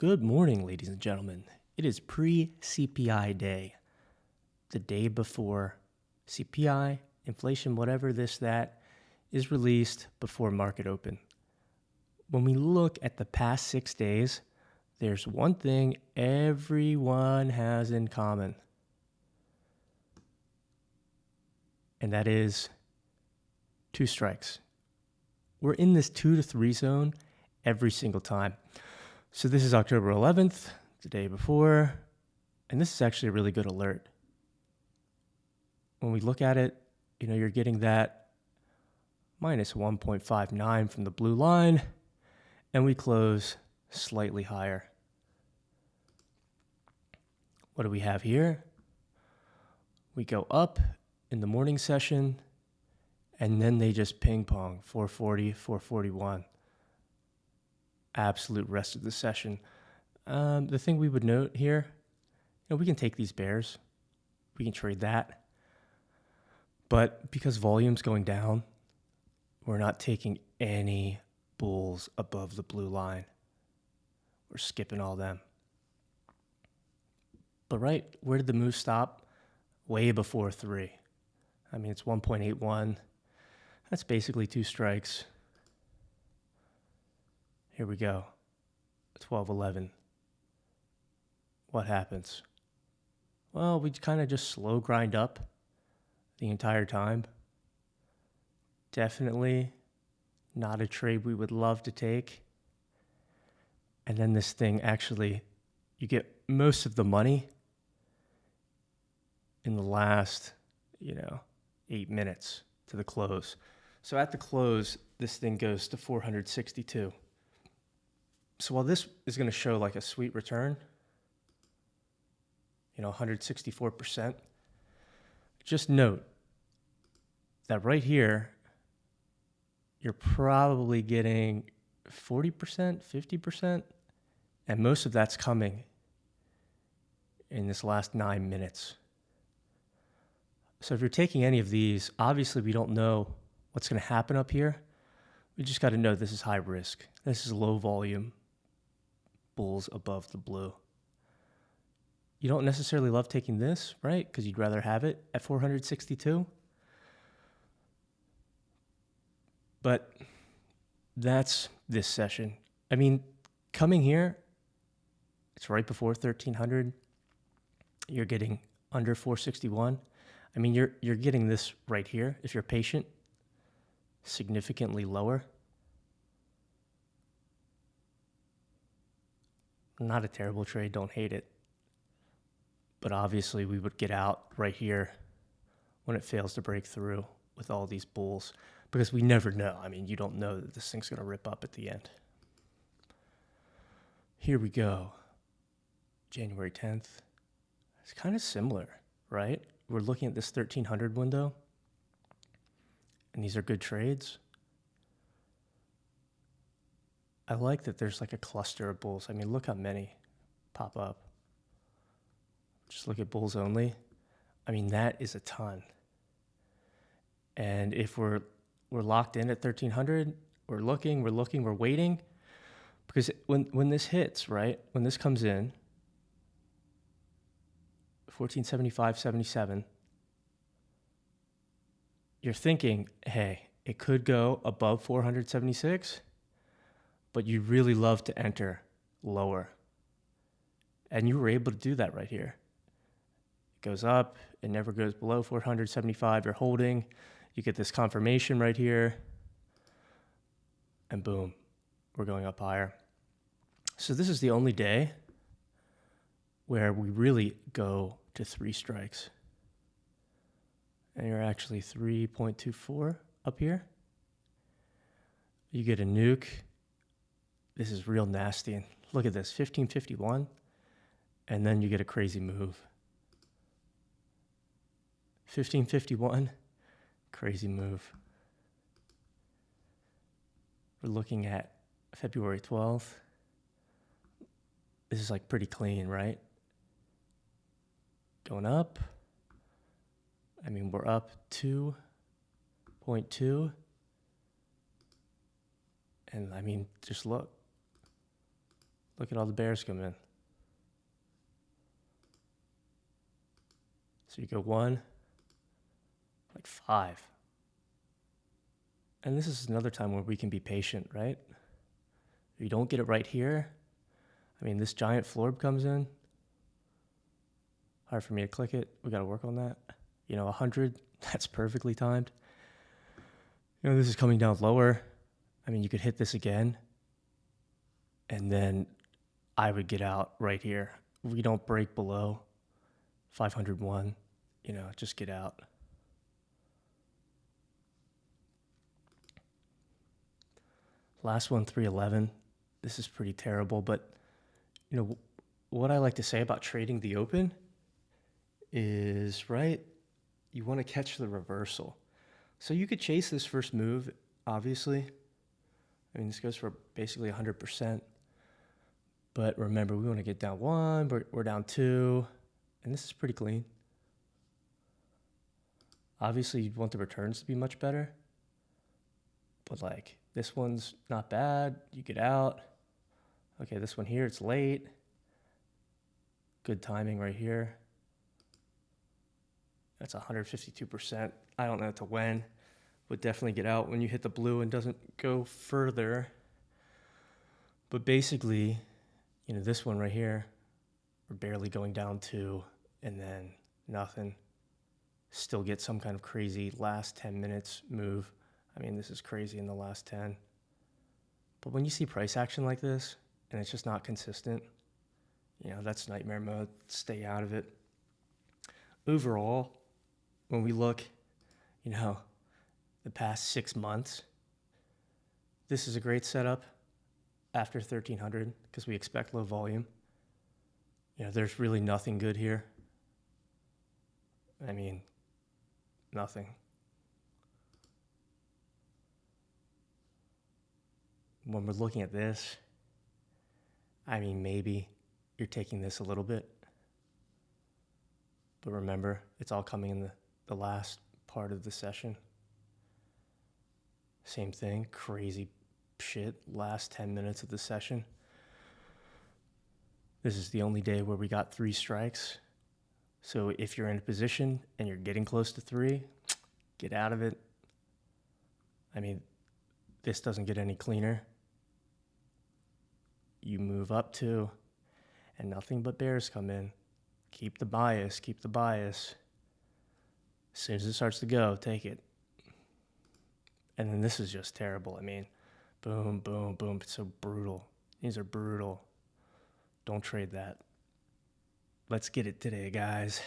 Good morning, ladies and gentlemen. It is pre-CPI day, the day before CPI, inflation, whatever this, that, is released before market open. When we look at the past 6 days, there's one thing everyone has in common, and that is 2 strikes. We're in this 2 to 3 zone every single time. So this is October 11th, the day before, and this is actually a really good alert. When we look at it, you're getting that minus 1.59 from the blue line, and we close slightly higher. What do we have here? We go up in the morning session, and then they just ping pong, 440, 441. Absolute rest of the session. The thing we would note here, we can take these bears. We can trade that. But because volume's going down, we're not taking any bulls above the blue line. We're skipping all them. But where did the move stop? Way before 3. It's 1.81. That's basically 2 strikes. Here we go, 12:11. What happens? Well, we kind of just slow grind up the entire time. Definitely not a trade we would love to take. And then this thing actually, you get most of the money in the last, 8 minutes to the close. So at the close, this thing goes to 462. So while this is going to show like a sweet return, 164%, just note that right here, you're probably getting 40%, 50%, and most of that's coming in this last 9 minutes. So if you're taking any of these, obviously we don't know what's going to happen up here. We just got to know this is high risk. This is low volume. Bulls above the blue. You don't necessarily love taking this, right? Because you'd rather have it at 462. But that's this session. Coming here, it's right before 1300. You're getting under 461. You're getting this right here, if you're patient, significantly lower. Not a terrible trade, don't hate it. But obviously we would get out right here when it fails to break through with all these bulls, because we never know. You don't know that this thing's going to rip up at the end. Here we go. January 10th. It's kind of similar, right? We're looking at this 1300 window, and these are good trades. I like that there's like a cluster of bulls. Look how many pop up. Just look at bulls only. That is a ton. And if we're locked in at 1300, we're looking, we're waiting. Because when this hits, right, when this comes in, 1475, 77, you're thinking, hey, it could go above 476. But you really love to enter lower. And you were able to do that right here. It goes up, it never goes below 475, you're holding, you get this confirmation right here, and boom, we're going up higher. So this is the only day where we really go to 3 strikes. And you're actually 3.24 up here. You get a nuke. This is real nasty. And look at this, 1551, and then you get a crazy move. 1551, crazy move. We're looking at February 12th. This is like pretty clean, right? Going up. We're up 2.2. And just look. Look at all the bears come in. So you go 1, like 5. And this is another time where we can be patient, right? If you don't get it right here, I mean, this giant florb comes in. Hard for me to click it. We got to work on that. 100, that's perfectly timed. This is coming down lower. I mean, you could hit this again. And then I would get out right here. We don't break below 501, just get out. Last one, 311. This is pretty terrible, but what I like to say about trading the open is, right, you want to catch the reversal. So you could chase this first move, obviously. I mean, this goes for basically 100%. But remember, we want to get down 1, we're down 2, and this is pretty clean. Obviously, you'd want the returns to be much better. But like, this one's not bad. You get out. Okay, this one here, it's late. Good timing right here. That's 152%. I don't know to when. Would definitely get out when you hit the blue and doesn't go further. But basically, this one right here, we're barely going down 2 and then nothing. Still get some kind of crazy last 10 minutes move. I mean, this is crazy in the last 10. But when you see price action like this and it's just not consistent, that's nightmare mode. Stay out of it. Overall, when we look, the past 6 months, this is a great setup after 1300 because we expect low volume. There's really nothing good here. I mean, nothing. When we're looking at this, I mean, maybe you're taking this a little bit. But remember, it's all coming in the last part of the session. Same thing, crazy shit, last 10 minutes of the session. This is the only day where we got 3 strikes. So if you're in a position and you're getting close to 3, get out of it. I mean, this doesn't get any cleaner. You move up 2, and nothing but bears come in. Keep the bias, keep the bias. As soon as it starts to go, take it. And then this is just terrible. I mean, boom, boom, boom. It's so brutal. These are brutal. Don't trade that. Let's get it today, guys.